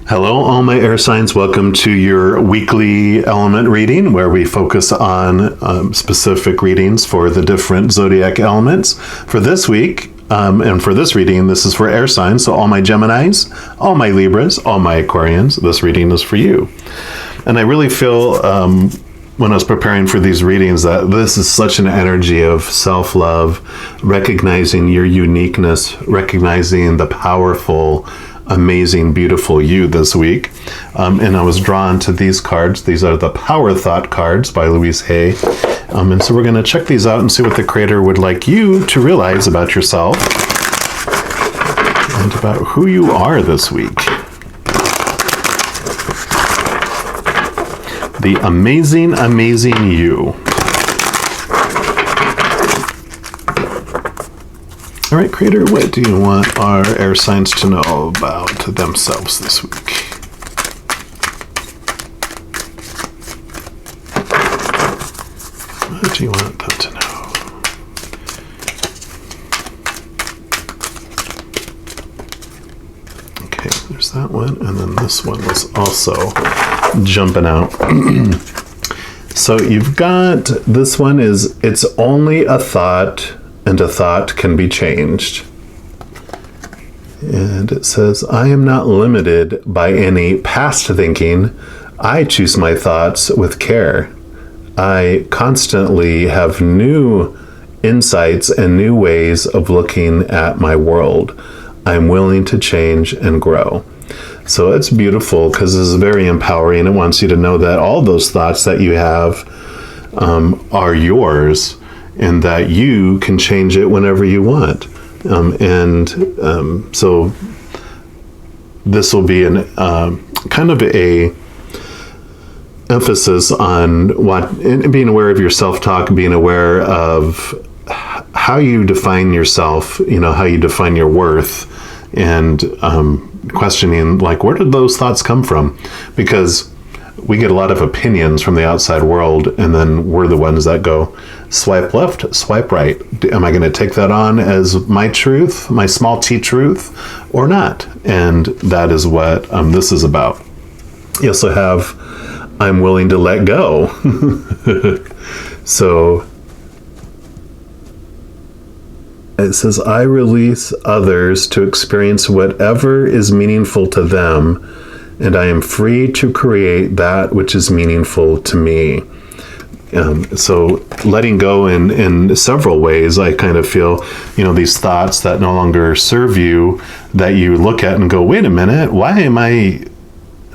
Hello, all my air signs. Welcome to your weekly element reading where we focus on specific readings for the different zodiac elements. For this week, and for this reading, this is for air signs. So all my Geminis, all my Libras, all my Aquarians, this reading is for you. And I really feel when I was preparing for these readings that this is such an energy of self-love, recognizing your uniqueness, recognizing the powerful, amazing, beautiful you this week. And I was drawn to these cards. These are the Power Thought cards by Louise Hay. And so we're going to check these out and see what the creator would like you to realize about yourself and about who you are this week. The amazing, amazing you. All right, creator, what do you want our air signs to know about themselves this week? What do you want them to know? Okay, there's that one, and then this one was also jumping out. So you've got, this one is, it's only a thought, and a thought can be changed. And it says, I am not limited by any past thinking. I choose my thoughts with care. I constantly have new insights and new ways of looking at my world. I'm willing to change and grow. So it's beautiful because this is very empowering. It wants you to know that all those thoughts that you have are yours, and that you can change it whenever you want. So this will be an kind of a emphasis on being aware of your self-talk, being aware of how you define yourself, how you define your worth, and questioning, like, where did those thoughts come from? Because we get a lot of opinions from the outside world, and then we're the ones that go swipe left, swipe right. Am I going to take that on as my truth, my small t truth, or not? And that is what this is about. You also have, I'm willing to let go. So it says, I release others to experience whatever is meaningful to them, and I am free to create that which is meaningful to me. So letting go in several ways, I kind of feel, these thoughts that no longer serve you, that you look at and go, wait a minute, why am I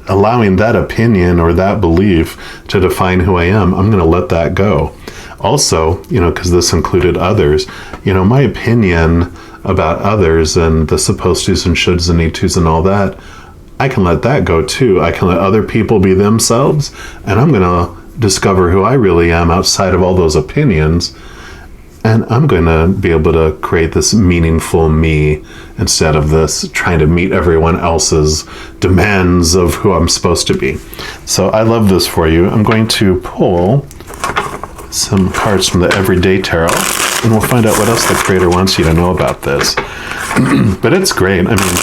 allowing that opinion or that belief to define who I am? I'm going to let that go. Also, because this included others, my opinion about others and the supposed to's and shoulds and need to's and all that, I can let that go too. I can let other people be themselves, and I'm going to discover who I really am outside of all those opinions, and I'm going to be able to create this meaningful me instead of this trying to meet everyone else's demands of who I'm supposed to be. So I love this for you. I'm going to pull some cards from the Everyday Tarot, and we'll find out what else the creator wants you to know about this. But it's great. I mean,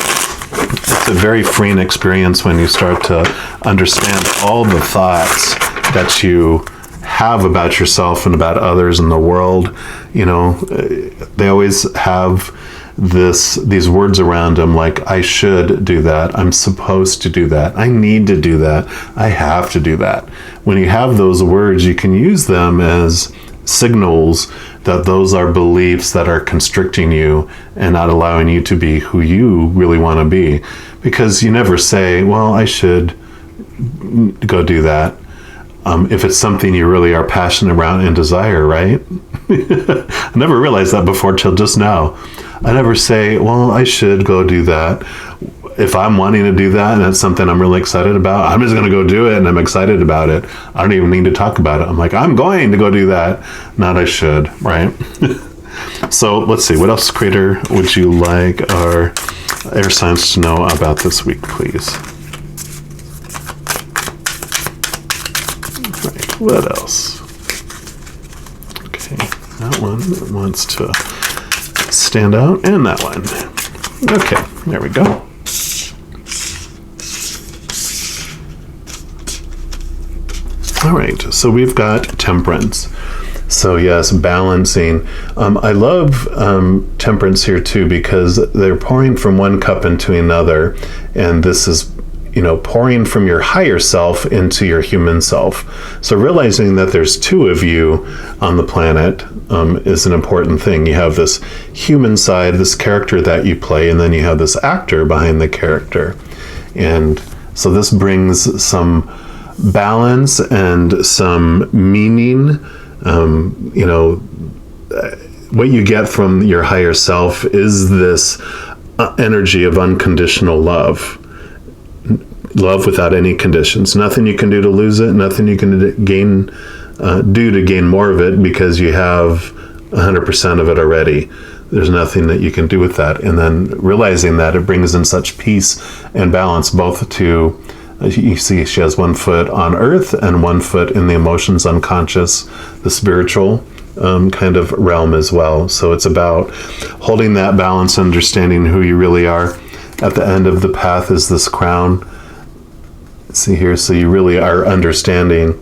it's a very freeing experience when you start to understand all the thoughts that you have about yourself and about others in the world. They always have these words around them, like, I should do that, I'm supposed to do that, I need to do that, I have to do that. When you have those words, you can use them as signals that those are beliefs that are constricting you and not allowing you to be who you really want to be. Because you never say, well, I should go do that, if it's something you really are passionate about and desire, right? I never realized that before till just now. I never say, well, I should go do that. If I'm wanting to do that and it's something I'm really excited about, I'm just going to go do it, and I'm excited about it. I don't even need to talk about it. I'm like, I'm going to go do that, not I should, right? So let's see, what else, creator, would you like our air signs to know about this week, please? Right, what else? Okay, that one wants to stand out, and that one. Okay, there we go. All right, so we've got temperance. So yes, balancing. I love temperance here too, because they're pouring from one cup into another, and this is, pouring from your higher self into your human self. So realizing that there's two of you on the planet is an important thing. You have this human side, this character that you play, and then you have this actor behind the character. And so this brings some balance and some meaning. What you get from your higher self is this energy of unconditional love. Love without any conditions. Nothing you can do to lose it, nothing you can do to gain more of it, because you have 100% of it already. There's nothing that you can do with that. And then realizing that, it brings in such peace and balance, both to, you see she has one foot on earth and one foot in the emotions, unconscious, the spiritual kind of realm as well. So it's about holding that balance, understanding who you really are. At the end of the path is this crown. See here, so you really are understanding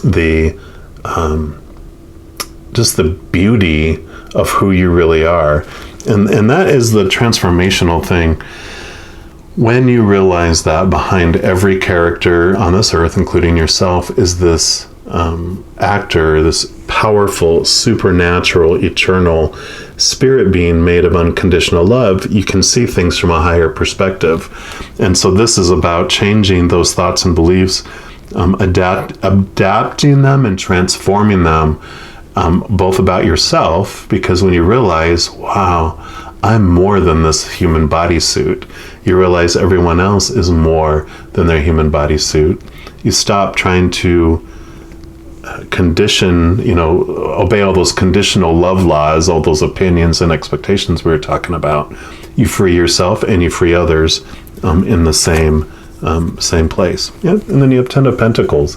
the just the beauty of who you really are. And that is the transformational thing. When you realize that behind every character on this earth, including yourself, is this actor, this powerful, supernatural, eternal spirit being made of unconditional love, you can see things from a higher perspective. And so this is about changing those thoughts and beliefs, adapting them and transforming them, both about yourself, because when you realize, wow, I'm more than this human bodysuit, you realize everyone else is more than their human bodysuit. You stop trying to condition, obey all those conditional love laws, all those opinions and expectations we were talking about. You free yourself and you free others in the same place. Yeah. And then you have 10 of Pentacles.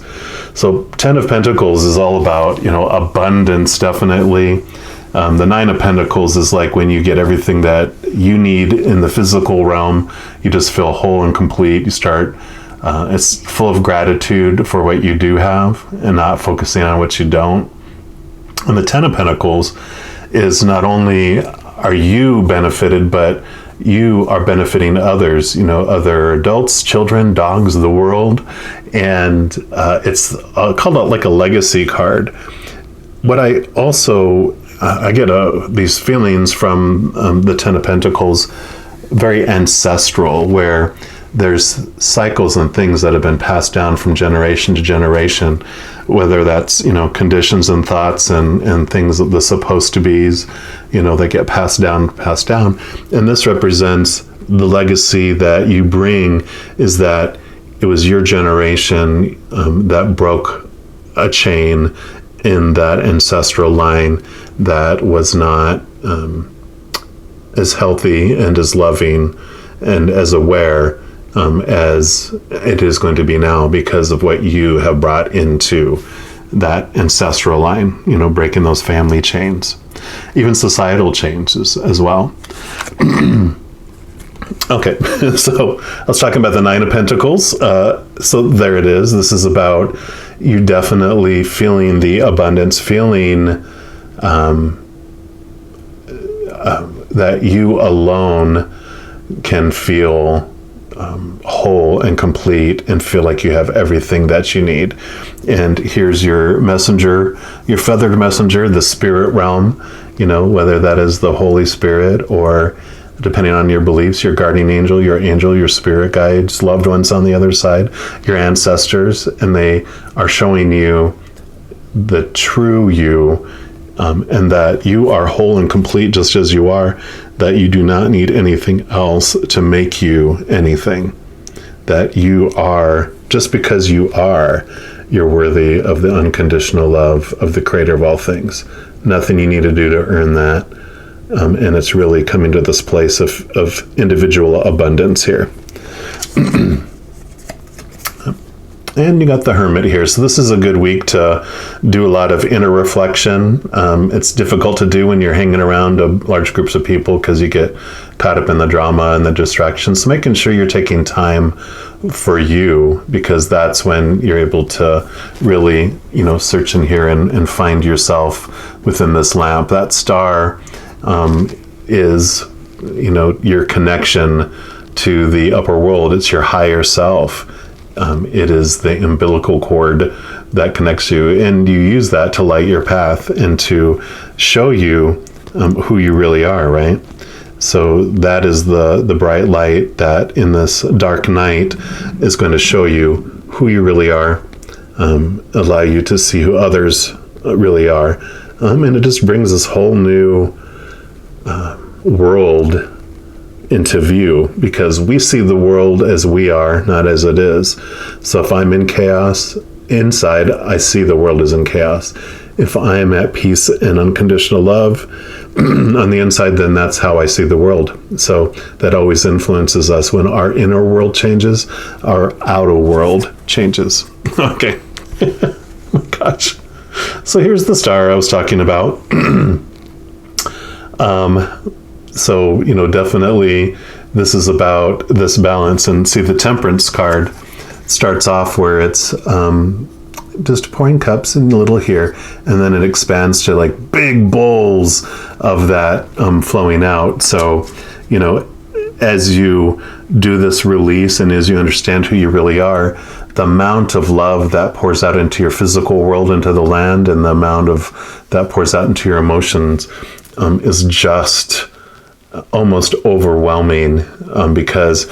So 10 of Pentacles is all about, abundance, definitely. The 9 of Pentacles is like when you get everything that you need in the physical realm, you just feel whole and complete. You start, it's full of gratitude for what you do have and not focusing on what you don't. And the 10 of Pentacles is not only are you benefited, but you are benefiting others, other adults, children, dogs, the world. And it's called like a legacy card. What I also, I get these feelings from the 10 of Pentacles, very ancestral, where there's cycles and things that have been passed down from generation to generation, whether that's, conditions and thoughts and things, the supposed to be's, that get passed down. And this represents the legacy that you bring, is that it was your generation that broke a chain in that ancestral line that was not as healthy and as loving and as aware as it is going to be now, because of what you have brought into that ancestral line, breaking those family chains, even societal changes as well. Okay, so I was talking about the 9 of Pentacles. So there it is. This is about you definitely feeling the abundance, feeling that you alone can feel whole and complete and feel like you have everything that you need. And here's your messenger, your feathered messenger, the spirit realm, whether that is the Holy Spirit or, depending on your beliefs, your guardian angel, your spirit guides, loved ones on the other side, your ancestors, and they are showing you the true you, and that you are whole and complete just as you are, that you do not need anything else to make you anything, that you are, just because you are, you're worthy of the unconditional love of the creator of all things. Nothing you need to do to earn that. And it's really coming to this place of individual abundance here. And you got the Hermit here. So this is a good week to do a lot of inner reflection. It's difficult to do when you're hanging around large groups of people because you get caught up in the drama and the distractions. So making sure you're taking time for you, because that's when you're able to really, search in here and find yourself within this lamp. That star is, your connection to the upper world. It's your higher self. It is the umbilical cord that connects you, and you use that to light your path and to show you who you really are, right? So that is the bright light that in this dark night is going to show you who you really are, allow you to see who others really are. And it just brings this whole new world into view, because we see the world as we are, not as it is. So if I'm in chaos inside, I see the world as in chaos. If I am at peace and unconditional love on the inside, then that's how I see the world. So that always influences us. When our inner world changes, our outer world changes. Okay. Oh, gosh. So here's the star I was talking about. So, definitely this is about this balance. And see, the Temperance card starts off where it's just pouring cups in a little here, and then it expands to like big bowls of that flowing out. So, as you do this release and as you understand who you really are, the amount of love that pours out into your physical world, into the land, and the amount of that pours out into your emotions is just almost overwhelming, because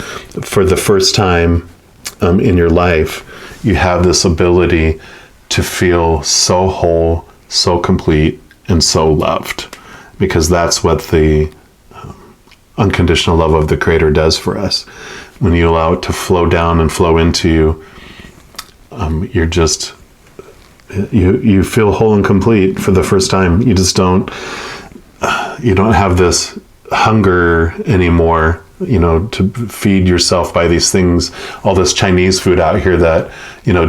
for the first time in your life, you have this ability to feel so whole, so complete, and so loved, because that's what the unconditional love of the Creator does for us. When you allow it to flow down and flow into you, you're just, you feel whole and complete for the first time. You just don't have this hunger anymore, to feed yourself by these things, all this Chinese food out here that,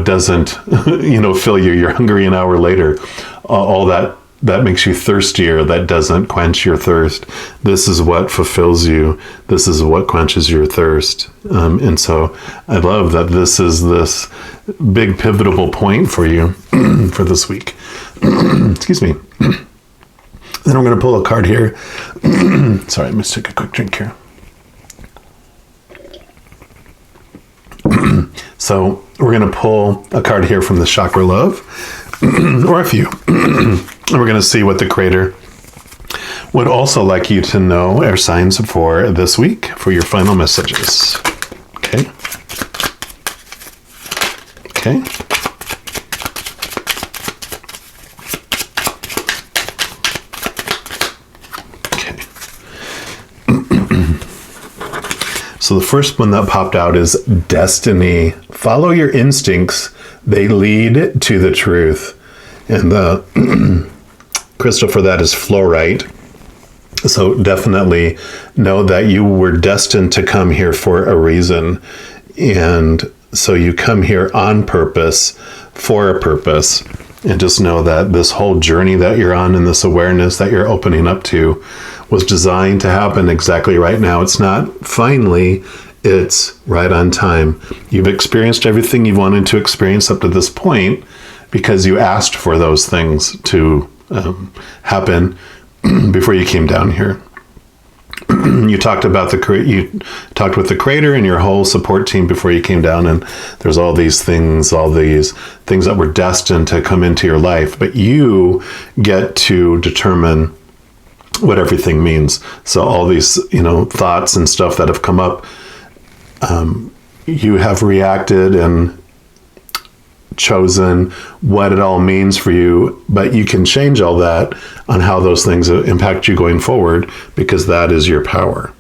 doesn't, fill you. You're hungry an hour later. All that makes you thirstier, that doesn't quench your thirst. This is what fulfills you. This is what quenches your thirst. And so I love that this is this big pivotal point for you for this week. Excuse me. Then I'm going to pull a card here. Sorry, I must take a quick drink here. So we're going to pull a card here from the Chakra Love, or a few. And we're going to see what the Creator would also like you to know, air signs, for this week, for your final messages. Okay. Okay. So the first one that popped out is destiny. Follow your instincts. They lead to the truth. And the crystal for that is fluorite. So definitely know that you were destined to come here for a reason. And so you come here on purpose, for a purpose. And just know that this whole journey that you're on and this awareness that you're opening up to was designed to happen exactly right now. It's not finally, it's right on time. You've experienced everything you wanted to experience up to this point because you asked for those things to happen before you came down here. You talked about you talked with the Creator and your whole support team before you came down, and there's all these things that were destined to come into your life, but you get to determine what everything means. So all these, thoughts and stuff that have come up, you have reacted and chosen what it all means for you, but you can change all that on how those things impact you going forward, because that is your power.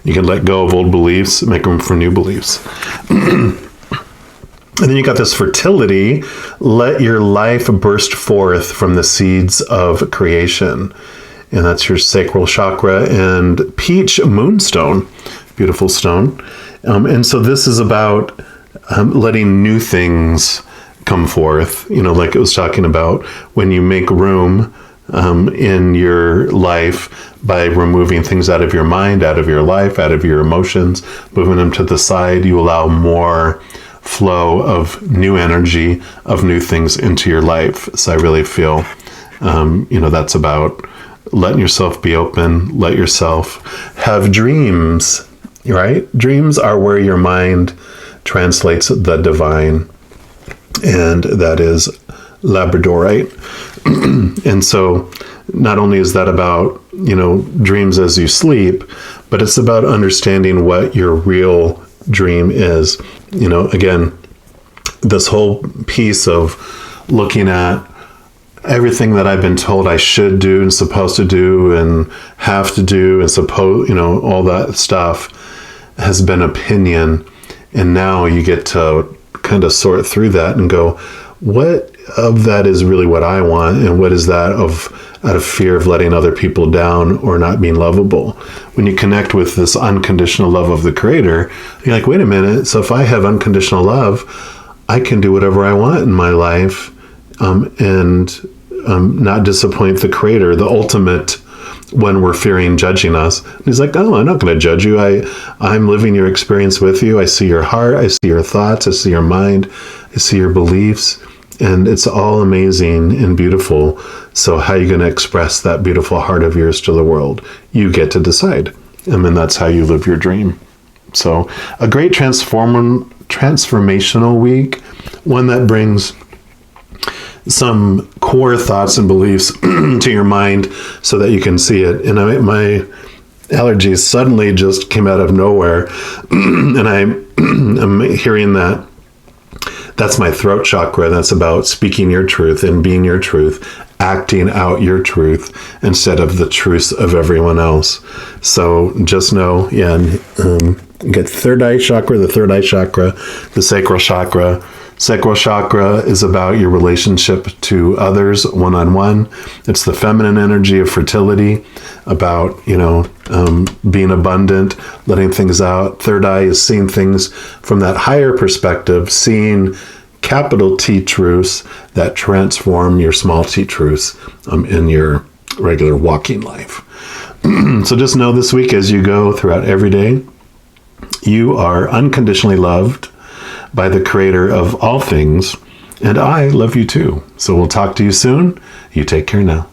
You can let go of old beliefs, make room for new beliefs. And then you got this fertility. Let your life burst forth from the seeds of creation. And that's your sacral chakra and peach moonstone. Beautiful stone. And so this is about letting new things come forth, like it was talking about when you make room in your life by removing things out of your mind, out of your life, out of your emotions, moving them to the side, you allow more flow of new energy, of new things into your life. So I really feel, that's about letting yourself be open, let yourself have dreams, right? Dreams are where your mind translates the divine, and that is Labradorite. And so not only is that about, dreams as you sleep, but it's about understanding what your real dream is. Again, this whole piece of looking at everything that I've been told I should do and supposed to do and have to do and all that stuff has been opinion. And now you get to kind of sort through that and go, what of that is really what I want, and what is that out of fear of letting other people down or not being lovable? When you connect with this unconditional love of the Creator, you're like, wait a minute, so if I have unconditional love, I can do whatever I want in my life, and not disappoint the Creator, the ultimate when we're fearing judging us. And he's like, no, I'm not going to judge you. I'm living your experience with you. I see your heart. I see your thoughts. I see your mind. I see your beliefs. And it's all amazing and beautiful. So how are you going to express that beautiful heart of yours to the world? You get to decide. And then that's how you live your dream. So a great transformational week, one that brings some core thoughts and beliefs to your mind so that you can see it. And my allergies suddenly just came out of nowhere. And I'm hearing that. That's my throat chakra. That's about speaking your truth and being your truth, acting out your truth instead of the truths of everyone else. So just know, get third eye chakra, the sacral chakra. Sacral chakra is about your relationship to others one-on-one. It's the feminine energy of fertility, about, being abundant, letting things out. Third eye is seeing things from that higher perspective, seeing capital T truths that transform your small t truths in your regular walking life. So just know this week as you go throughout every day, you are unconditionally loved by the Creator of all things, and I love you too. So we'll talk to you soon. You take care now.